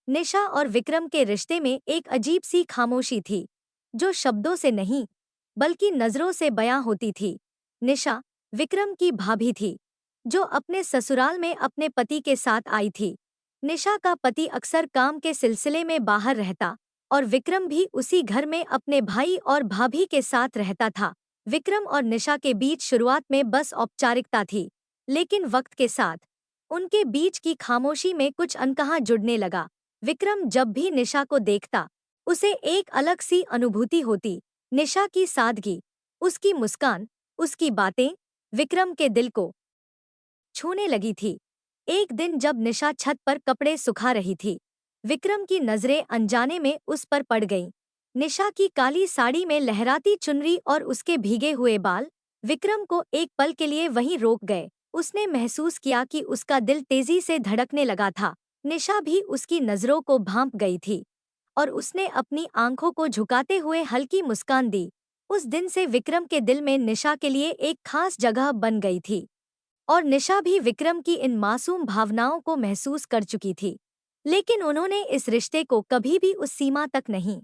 निशा और विक्रम के रिश्ते में एक अजीब सी खामोशी थी, जो शब्दों से नहीं, बल्कि नजरों से बयां होती थी। निशा विक्रम की भाभी थी, जो अपने ससुराल में अपने पति के साथ आई थी। निशा का पति अक्सर काम के सिलसिले में बाहर रहता, और विक्रम भी उसी घर में अपने भाई और भाभी के साथ रहता था। विक्रम और निशा के बीच शुरुआत में बस औपचारिकता थी, लेकिन वक्त के साथ उनके बीच की खामोशी में कुछ अनकहा जुड़ने लगा। विक्रम जब भी निशा को देखता, उसे एक अलग सी अनुभूति होती। निशा की सादगी, उसकी मुस्कान, उसकी बातें विक्रम के दिल को छूने लगी थी। एक दिन जब निशा छत पर कपड़े सुखा रही थी, विक्रम की नजरें अनजाने में उस पर पड़ गईं। निशा की काली साड़ी में लहराती चुनरी और उसके भीगे हुए बाल विक्रम को एक पल के लिए वहीं रोक गए। उसने महसूस किया कि उसका दिल तेजी से धड़कने लगा था। निशा भी उसकी नजरों को भांप गई थी, और उसने अपनी आंखों को झुकाते हुए हल्की मुस्कान दी। उस दिन से विक्रम के दिल में निशा के लिए एक खास जगह बन गई थी, और निशा भी विक्रम की इन मासूम भावनाओं को महसूस कर चुकी थी। लेकिन उन्होंने इस रिश्ते को कभी भी उस सीमा तक नहीं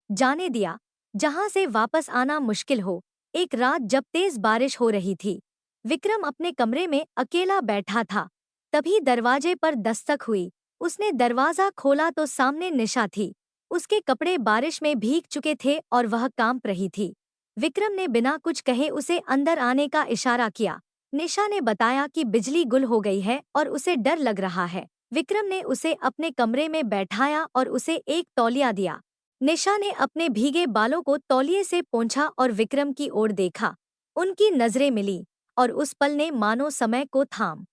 जाने दिया, जहां से वापस आना मुश्किल हो। एक रात जब तेज बारिश हो रही थी, विक्रम अपने कमरे में अकेला बैठा था। तभी दरवाजे पर दस्तक हुई। उसने दरवाजा खोला तो सामने निशा थी। उसके कपड़े बारिश में भीग चुके थे और वह कांप रही थी। विक्रम ने बिना कुछ कहे उसे अंदर आने का इशारा किया। निशा ने बताया कि बिजली गुल हो गई है और उसे डर लग रहा है। विक्रम ने उसे अपने कमरे में बैठाया और उसे एक तौलिया दिया। निशा ने अपने भीगे बालों को तौलिए से पोंछा और विक्रम की ओर देखा। उनकी नजरें मिली, और उस पल ने मानो समय को थाम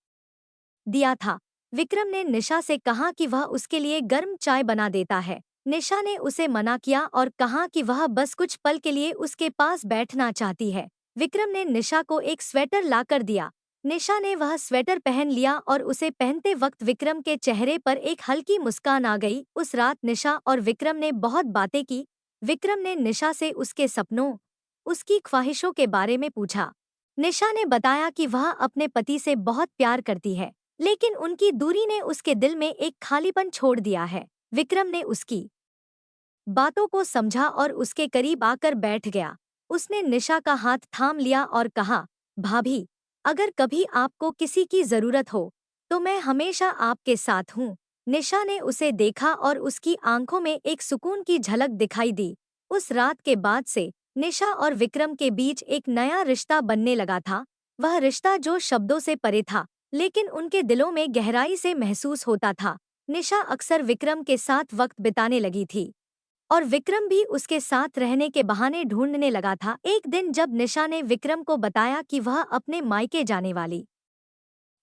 दिया था। विक्रम ने निशा से कहा कि वह उसके लिए गर्म चाय बना देता है। निशा ने उसे मना किया और कहा कि वह बस कुछ पल के लिए उसके पास बैठना चाहती है। विक्रम ने निशा को एक स्वेटर लाकर दिया। निशा ने वह स्वेटर पहन लिया और उसे पहनते वक्त विक्रम के चेहरे पर एक हल्की मुस्कान आ गई। उस रात निशा और विक्रम ने बहुत बातें की। विक्रम ने निशा से उसके सपनों, उसकी ख्वाहिशों के बारे में पूछा। निशा ने बताया कि वह अपने पति से बहुत प्यार करती है, लेकिन उनकी दूरी ने उसके दिल में एक खालीपन छोड़ दिया है। विक्रम ने उसकी बातों को समझा और उसके करीब आकर बैठ गया। उसने निशा का हाथ थाम लिया और कहा, भाभी, अगर कभी आपको किसी की जरूरत हो, तो मैं हमेशा आपके साथ हूँ। निशा ने उसे देखा और उसकी आंखों में एक सुकून की झलक दिखाई दी। उस रात के बाद से निशा और विक्रम के बीच एक नया रिश्ता बनने लगा था। वह रिश्ता जो शब्दों से परे था, लेकिन उनके दिलों में गहराई से महसूस होता था। निशा अक्सर विक्रम के साथ वक्त बिताने लगी थी, और विक्रम भी उसके साथ रहने के बहाने ढूंढने लगा था। एक दिन जब निशा ने विक्रम को बताया कि वह अपने मायके जाने वाली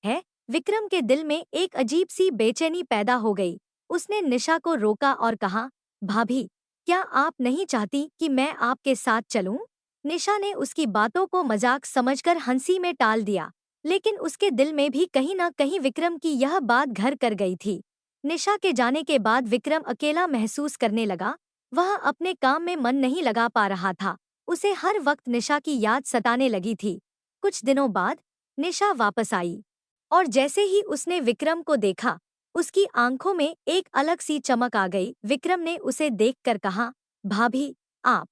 है, विक्रम के दिल में एक अजीब सी बेचैनी पैदा हो गई। उसने निशा को रोका और कहा, भाभी, क्या आप नहीं चाहती कि मैं आपके साथ चलूं? निशा ने उसकी बातों को मजाक समझकर हंसी में टाल दिया, लेकिन उसके दिल में भी कहीं ना कहीं विक्रम की यह बात घर कर गई थी। निशा के जाने के बाद विक्रम अकेला महसूस करने लगा। वह अपने काम में मन नहीं लगा पा रहा था। उसे हर वक्त निशा की याद सताने लगी थी। कुछ दिनों बाद निशा वापस आई, और जैसे ही उसने विक्रम को देखा, उसकी आंखों में एक अलग सी चमक आ गई। विक्रम ने उसे देखकर कहा, भाभी, आप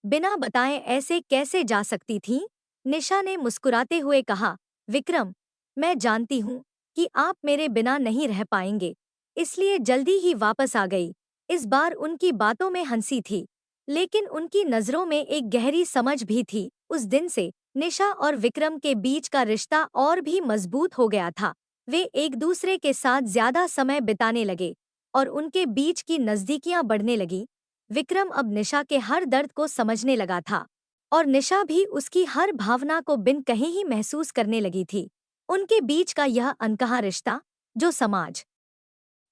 बिना बताए ऐसे कैसे जा सकती थीं? निशा ने मुस्कुराते हुए कहा, विक्रम, मैं जानती हूँ कि आप मेरे बिना नहीं रह पाएंगे, इसलिए जल्दी ही वापस आ गई। इस बार उनकी बातों में हंसी थी, लेकिन उनकी नजरों में एक गहरी समझ भी थी। उस दिन से निशा और विक्रम के बीच का रिश्ता और भी मजबूत हो गया था। वे एक दूसरे के साथ ज्यादा समय बिताने लगे, और उनके बीच की नजदीकियां बढ़ने लगी। विक्रम अब निशा के हर दर्द को समझने लगा था, और निशा भी उसकी हर भावना को बिन कहे ही महसूस करने लगी थी। उनके बीच का यह अनकहा रिश्ता, जो समाज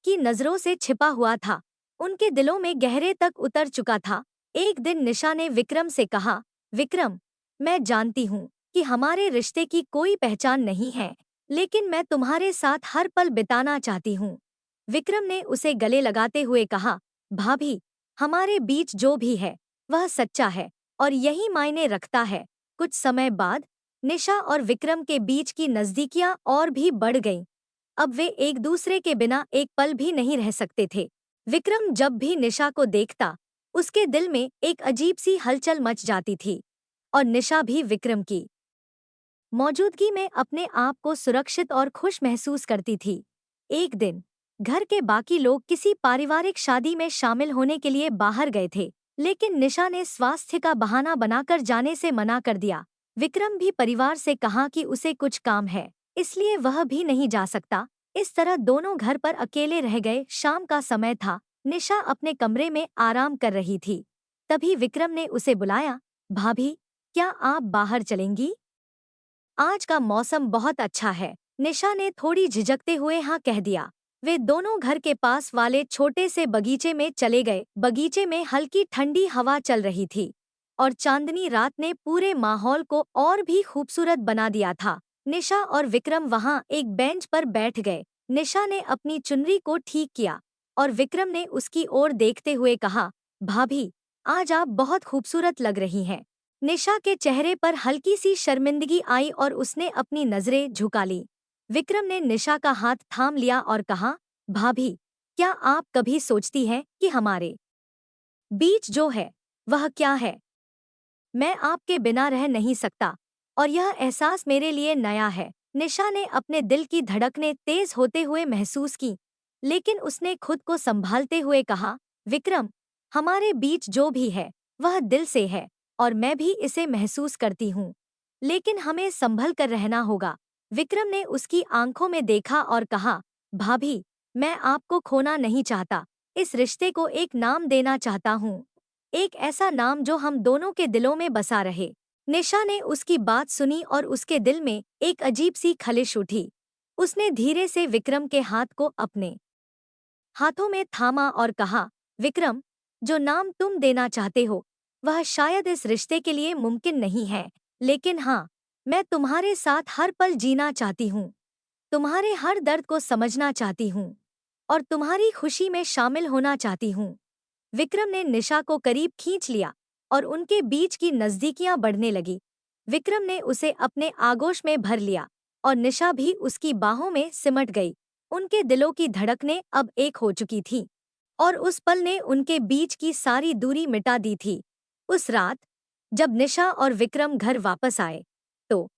की नजरों से छिपा हुआ था, उनके दिलों में गहरे तक उतर चुका था। एक दिन निशा ने विक्रम से कहा, विक्रम, मैं जानती हूँ कि हमारे रिश्ते की कोई पहचान नहीं है, लेकिन मैं तुम्हारे साथ हर पल बिताना चाहती हूँ। विक्रम ने उसे गले लगाते हुए कहा, भाभी, हमारे बीच जो भी है वह सच्चा है, और यही मायने रखता है। कुछ समय बाद निशा और विक्रम के बीच की नजदीकियां और भी बढ़ गईं। अब वे एक दूसरे के बिना एक पल भी नहीं रह सकते थे। विक्रम जब भी निशा को देखता, उसके दिल में एक अजीब सी हलचल मच जाती थी, और निशा भी विक्रम की मौजूदगी में अपने आप को सुरक्षित और खुश महसूस करती थी। एक दिन घर के बाकी लोग किसी पारिवारिक शादी में शामिल होने के लिए बाहर गए थे, लेकिन निशा ने स्वास्थ्य का बहाना बनाकर जाने से मना कर दिया। विक्रम भी परिवार से कहा कि उसे कुछ काम है, इसलिए वह भी नहीं जा सकता। इस तरह दोनों घर पर अकेले रह गए। शाम का समय था, निशा अपने कमरे में आराम कर रही थी। तभी विक्रम ने उसे बुलाया। भाभी, क्या आप बाहर चलेंगी? आज का मौसम बहुत अच्छा है, निशा ने थोड़ी झिझकते हुए हाँ कह दिया। वे दोनों घर के पास वाले छोटे से बगीचे में चले गए। बगीचे में हल्की ठंडी हवा चल रही थी और चांदनी रात ने पूरे माहौल को और भी खूबसूरत बना दिया था। निशा और विक्रम वहां एक बेंच पर बैठ गए। निशा ने अपनी चुनरी को ठीक किया और विक्रम ने उसकी ओर देखते हुए कहा, भाभी, आज आप बहुत खूबसूरत लग रही हैं। निशा के चेहरे पर हल्की सी शर्मिंदगी आई और उसने अपनी नजरें झुका ली। विक्रम ने निशा का हाथ थाम लिया और कहा, भाभी, क्या आप कभी सोचती हैं कि हमारे बीच जो है वह क्या है? मैं आपके बिना रह नहीं सकता और यह एहसास मेरे लिए नया है। निशा ने अपने दिल की धड़कनें तेज होते हुए महसूस की, लेकिन उसने खुद को संभालते हुए कहा, विक्रम, हमारे बीच जो भी है वह दिल से है और मैं भी इसे महसूस करती हूँ, लेकिन हमें संभल कर रहना होगा। विक्रम ने उसकी आंखों में देखा और कहा, भाभी, मैं आपको खोना नहीं चाहता। इस रिश्ते को एक नाम देना चाहता हूँ, एक ऐसा नाम जो हम दोनों के दिलों में बसा रहे। निशा ने उसकी बात सुनी और उसके दिल में एक अजीब सी खलिश उठी। उसने धीरे से विक्रम के हाथ को अपने हाथों में थामा और कहा, विक्रम, जो नाम तुम देना चाहते हो वह शायद इस रिश्ते के लिए मुमकिन नहीं है, लेकिन हाँ, मैं तुम्हारे साथ हर पल जीना चाहती हूँ, तुम्हारे हर दर्द को समझना चाहती हूँ और तुम्हारी खुशी में शामिल होना चाहती हूँ। विक्रम ने निशा को करीब खींच लिया और उनके बीच की नजदीकियां बढ़ने लगी। विक्रम ने उसे अपने आगोश में भर लिया और निशा भी उसकी बाहों में सिमट गई। उनके दिलों की धड़कनें अब एक हो चुकी थीं और उस पल ने उनके बीच की सारी दूरी मिटा दी थी। उस रात जब निशा और विक्रम घर वापस आए, तो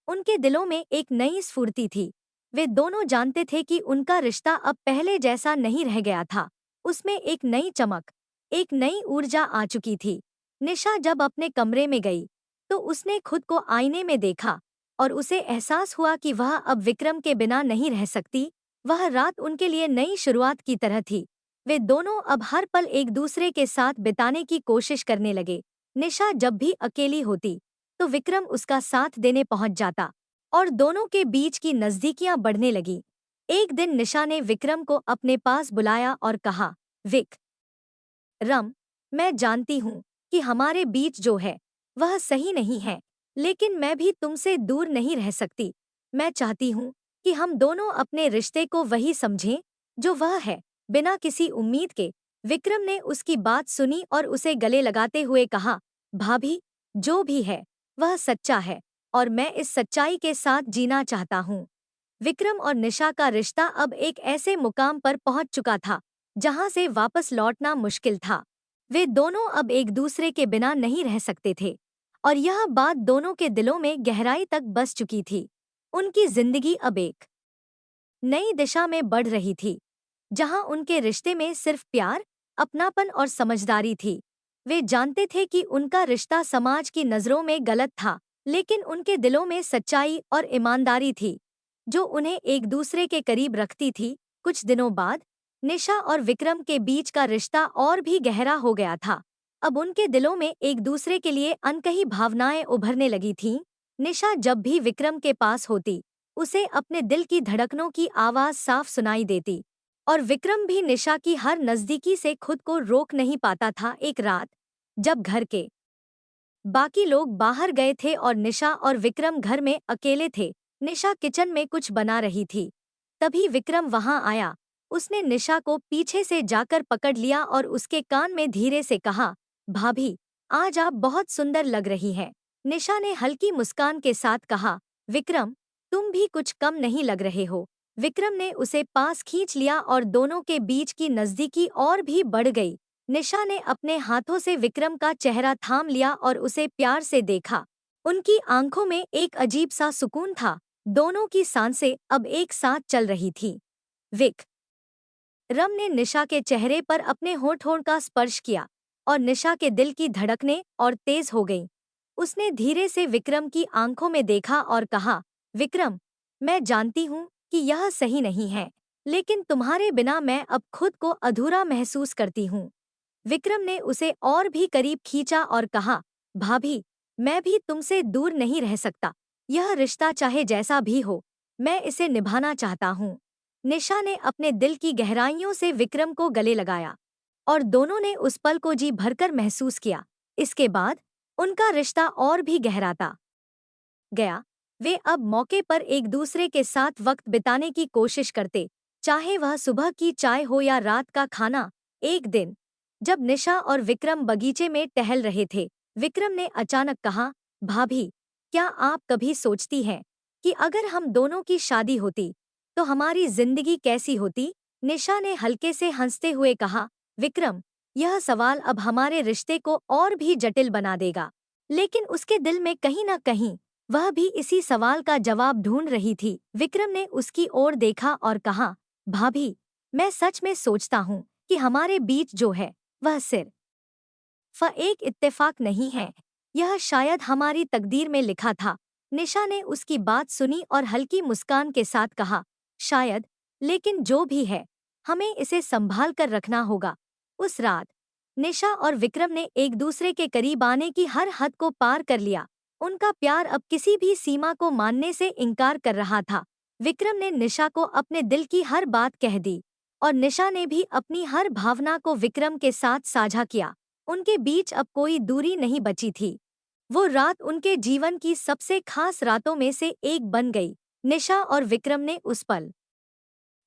उनके दिलों में एक नई स्फूर्ति थी। वे दोनों जानते थे कि उनका रिश्ता अब पहले जैसा नहीं रह गया था। उसमें एक नई चमक, एक नई ऊर्जा आ चुकी थी। निशा जब अपने कमरे में गई, तो उसने खुद को आईने में देखा और उसे एहसास हुआ कि वह अब विक्रम के बिना नहीं रह सकती। वह रात उनके लिए नई शुरुआत की तरह थी। वे दोनों अब हर पल एक दूसरे के साथ बिताने की कोशिश करने लगे। निशा जब भी अकेली होती, तो विक्रम उसका साथ देने पहुंच जाता और दोनों के बीच की नजदीकियां बढ़ने लगी। एक दिन निशा ने विक्रम को अपने पास बुलाया और कहा, विक्रम, मैं जानती हूँ कि हमारे बीच जो है वह सही नहीं है, लेकिन मैं भी तुमसे दूर नहीं रह सकती। मैं चाहती हूँ कि हम दोनों अपने रिश्ते को वही समझें जो वह है, बिना किसी उम्मीद के। विक्रम ने उसकी बात सुनी और उसे गले लगाते हुए कहा, भाभी, जो भी है वह सच्चा है और मैं इस सच्चाई के साथ जीना चाहता हूँ। विक्रम और निशा का रिश्ता अब एक ऐसे मुकाम पर पहुंच चुका था जहां से वापस लौटना मुश्किल था। वे दोनों अब एक दूसरे के बिना नहीं रह सकते थे और यह बात दोनों के दिलों में गहराई तक बस चुकी थी। उनकी जिंदगी अब एक नई दिशा में बढ़ रही थी, जहां उनके रिश्ते में सिर्फ प्यार, अपनापन और समझदारी थी। वे जानते थे कि उनका रिश्ता समाज की नज़रों में गलत था, लेकिन उनके दिलों में सच्चाई और ईमानदारी थी, जो उन्हें एक दूसरे के करीब रखती थी। कुछ दिनों बाद निशा और विक्रम के बीच का रिश्ता और भी गहरा हो गया था। अब उनके दिलों में एक दूसरे के लिए अनकही भावनाएं उभरने लगी थीं। निशा जब भी विक्रम के पास होती, उसे अपने दिल की धड़कनों की आवाज़ साफ सुनाई देती और विक्रम भी निशा की हर नज़दीकी से खुद को रोक नहीं पाता था। एक रात जब घर के बाकी लोग बाहर गए थे और निशा और विक्रम घर में अकेले थे, निशा किचन में कुछ बना रही थी। तभी विक्रम वहां आया। उसने निशा को पीछे से जाकर पकड़ लिया और उसके कान में धीरे से कहा, भाभी, आज आप बहुत सुंदर लग रही हैं। निशा ने हल्की मुस्कान के साथ कहा, विक्रम, तुम भी कुछ कम नहीं लग रहे हो। विक्रम ने उसे पास खींच लिया और दोनों के बीच की नजदीकी और भी बढ़ गई। निशा ने अपने हाथों से विक्रम का चेहरा थाम लिया और उसे प्यार से देखा। उनकी आंखों में एक अजीब सा सुकून था। दोनों की सांसें अब एक साथ चल रही थी। विक्रम ने निशा के चेहरे पर अपने होठों का स्पर्श किया और निशा के दिल की धड़कनें और तेज हो गईं। उसने धीरे से विक्रम की आंखों में देखा और कहा, विक्रम, मैं जानती हूँ कि यह सही नहीं है, लेकिन तुम्हारे बिना मैं अब खुद को अधूरा महसूस करती हूँ। विक्रम ने उसे और भी करीब खींचा और कहा, भाभी, मैं भी तुमसे दूर नहीं रह सकता। यह रिश्ता चाहे जैसा भी हो, मैं इसे निभाना चाहता हूँ। निशा ने अपने दिल की गहराइयों से विक्रम को गले लगाया और दोनों ने उस पल को जी भरकर महसूस किया। इसके बाद उनका रिश्ता और भी गहराता गया। वे अब मौके पर एक दूसरे के साथ वक्त बिताने की कोशिश करते, चाहे वह सुबह की चाय हो या रात का खाना। एक दिन जब निशा और विक्रम बगीचे में टहल रहे थे, विक्रम ने अचानक कहा, भाभी, क्या आप कभी सोचती हैं कि अगर हम दोनों की शादी होती तो हमारी जिंदगी कैसी होती? निशा ने हल्के से हंसते हुए कहा, विक्रम, यह सवाल अब हमारे रिश्ते को और भी जटिल बना देगा। लेकिन उसके दिल में कहीं न कहीं वह भी इसी सवाल का जवाब ढूंढ रही थी। विक्रम ने उसकी ओर देखा और कहा, भाभी, मैं सच में सोचता हूँ कि हमारे बीच जो है वह सिर्फ एक इत्तेफाक नहीं है, यह शायद हमारी तकदीर में लिखा था। निशा ने उसकी बात सुनी और हल्की मुस्कान के साथ कहा, शायद, लेकिन जो भी है, हमें इसे संभाल कर रखना होगा। उस रात निशा और विक्रम ने एक दूसरे के करीब आने की हर हद को पार कर लिया। उनका प्यार अब किसी भी सीमा को मानने से इनकार कर रहा था। विक्रम ने निशा को अपने दिल की हर बात कह दी और निशा ने भी अपनी हर भावना को विक्रम के साथ साझा किया। उनके बीच अब कोई दूरी नहीं बची थी। वो रात उनके जीवन की सबसे खास रातों में से एक बन गई। निशा और विक्रम ने उस पल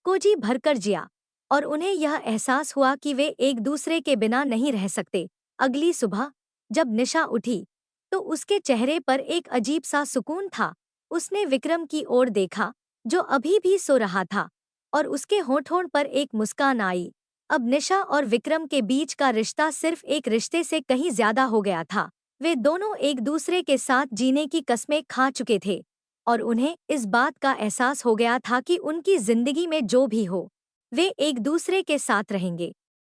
को जी भरकर जिया और उन्हें यह एहसास हुआ कि वे एक दूसरे के बिना नहीं रह सकते। अगली सुबह जब निशा उठी तो उसके चेहरे पर एक अजीब सा सुकून था। उसने विक्रम की ओर देखा जो अभी भी सो रहा था और उसके होठों पर एक मुस्कान आई। अब निशा और विक्रम के बीच का रिश्ता सिर्फ एक रिश्ते से कहीं ज्यादा हो गया था। वे दोनों एक दूसरे के साथ जीने की कस्में खा चुके थे और उन्हें इस बात का एहसास हो गया था कि उनकी जिंदगी में जो भी हो, वे एक दूसरे के साथ रहेंगे।